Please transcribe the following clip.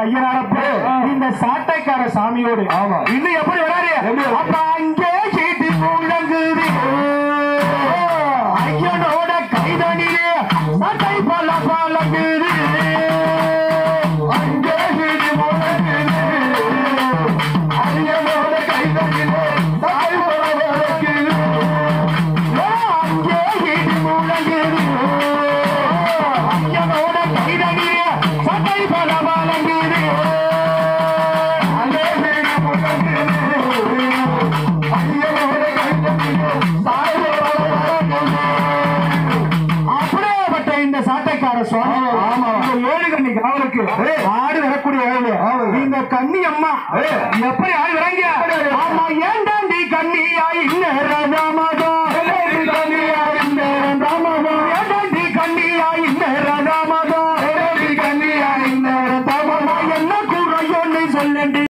ஐயனாரப்ப இந்த சாட்டைக்கார சாமியோடு இன்னும் எப்படி வராரு அப்ப அங்கே சீட்டு முழங்குது ஐயனோட கைதனிலே சாட்டை பல பழங்குது அங்கே சீட்டு முழங்குது ஐயனோட கைதனிலே சாட்டை பல பழங்குது அங்கே சீட்டு முழங்குது ஐயனோட கைதனிலே சாட்டை பல பழங்குது அப்படியேப்பட்ட இந்த சாட்டைக்கார சுவாமி ஏழு கண்ணி அவருக்கு ஆடு வரக்கூடிய இந்த கன்னி அம்மா எப்படி ஆடு வராங்க ஆமா ஏண்ட